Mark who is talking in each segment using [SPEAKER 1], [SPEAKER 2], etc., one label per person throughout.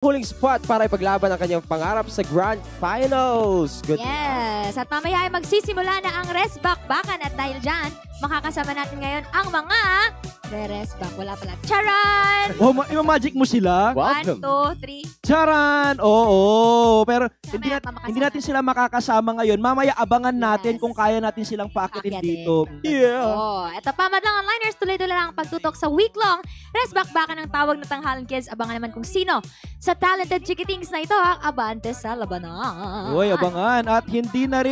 [SPEAKER 1] huling spot para ipaglaban ang kanyang pangarap sa Grand Finals. Good.
[SPEAKER 2] Yes, at mamaya ay magsisimula na ang resbakbakan at dahil dyan, makakasama natin ngayon ang mga re-resback. Wala pala. Charan!
[SPEAKER 3] Oh, ima-magic mo sila?
[SPEAKER 1] 1,
[SPEAKER 2] 2, 3.
[SPEAKER 3] Charan! Oo. Pero
[SPEAKER 2] Mamaya
[SPEAKER 3] hindi natin sila makakasama ngayon. Mamaya abangan natin kung kaya natin silang paakitin dito. Yeah.
[SPEAKER 2] Oh, eto pa, madlang onliners, tuloy-tuloy lang ang pagtutok sa week-long resbakbakan ng tawag na Tanghalan Kids. Abangan naman kung sino sa talented chikitings na ito ang abante sa labanan.
[SPEAKER 3] Uy, abangan. At handa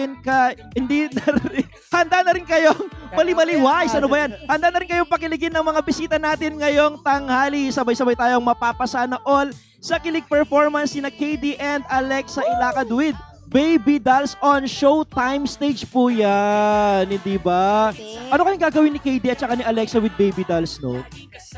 [SPEAKER 3] na rin kayong mali-maliwais. Ano ba yan? Handa na rin kayong pakiligin ng mga bisita natin ngayong tanghali. Sabay-sabay tayong mapapasana all sa kilig performance ni KD and Alexa Ilacad with Baby Dolls on Showtime stage po yan. Hindi ba?
[SPEAKER 2] Okay.
[SPEAKER 3] Ano kayong gagawin ni KD at saka ni Alexa with Baby Dolls, no?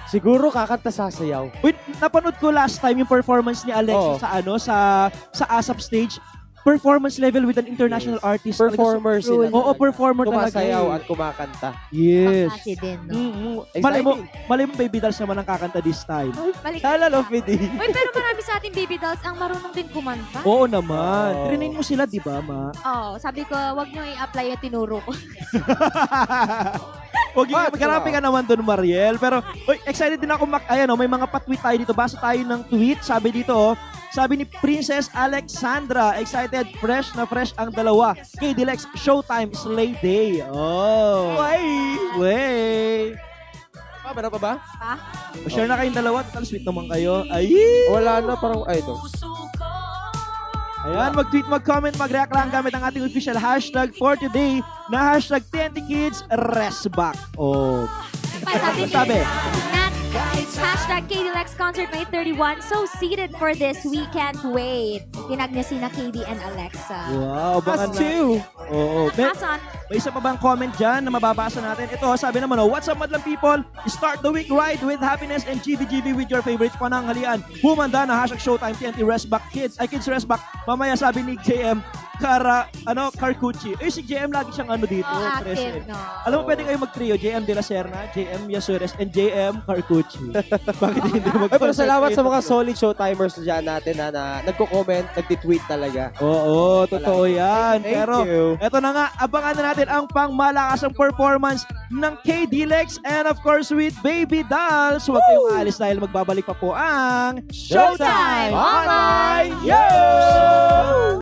[SPEAKER 1] Siguro kakanta sasayaw.
[SPEAKER 3] Wait, napanood ko last time yung performance ni Alexa
[SPEAKER 1] Oo.
[SPEAKER 3] sa ASAP stage. Performance level with an international artist.
[SPEAKER 1] Performer sila.
[SPEAKER 3] Oo, performer talaga.
[SPEAKER 1] Kumasayaw at kumakanta.
[SPEAKER 3] Yes.
[SPEAKER 2] Pangasi din, no?
[SPEAKER 1] Exciting.
[SPEAKER 3] Malay mo Baby Dolls naman ang kakanta this time.
[SPEAKER 2] Balik.
[SPEAKER 1] Shala, Lofidi.
[SPEAKER 2] Uy, pero marami sa ating baby dolls ang marunong din kumanta.
[SPEAKER 3] Oo naman.
[SPEAKER 1] Oo.
[SPEAKER 3] Trinain mo sila, di ba, ma?
[SPEAKER 2] Oh, sabi ko, wag nyo i-apply yung tinuro ko.
[SPEAKER 3] Huwag yung magkarapi ka naman doon, Mariel. Pero, excited din ako. Ayan, may mga pa-tweet tayo dito. Basa tayo ng tweet. Sabi dito, sabi ni Princess Alexandra, excited, fresh na fresh ang dalawa. KD Lex, Showtime, Slay Day. Oh. Way.
[SPEAKER 1] Meron pa ba?
[SPEAKER 2] Pa?
[SPEAKER 3] Share na kayong dalawa. Total sweet naman kayo. Ay.
[SPEAKER 1] Wala na, parang, ito.
[SPEAKER 3] Ayan, mag-tweet, mag-comment, mag-react lang gamit ang ating official hashtag for today na hashtag TNTKidsResback. Oh.
[SPEAKER 2] Sabi? Nat, hashtag KDLX Concert May 31. So seated for this. We can't wait. Tinag niya sina KD and Alexa.
[SPEAKER 3] Wow, abangan na. Oo.
[SPEAKER 2] Nakasan.
[SPEAKER 3] May isa pa bang comment dyan na mababasa natin? Ito, sabi naman, what's up, madlang people? Start the week right with happiness and GBGB with your favorite pananghalian. Humanda na hashtag Showtime TNT Resback Kids. Ay, Kids Resback. Mamaya sabi ni JM, Carcucci. Eh, si JM lagi siyang ano dito.
[SPEAKER 2] Active, no?
[SPEAKER 3] Alam mo, pwede kayo mag-trio. JM De La Serna, JM Yasures, and JM Carcucci. Bakit hindi mag-concept?
[SPEAKER 1] Pero salamat sa mga solid showtimers dyan natin na nagko-comment, nagtitweet talaga.
[SPEAKER 3] Oo, totoo yan.
[SPEAKER 1] Thank
[SPEAKER 3] Pero,
[SPEAKER 1] you.
[SPEAKER 3] eto na nga, abangan na natin ang pangmalakasang performance ng KD Lex and of course with Baby Dolls. Huwag kayong alis dahil magbabalik pa po ang
[SPEAKER 2] Showtime
[SPEAKER 3] Online! Yo!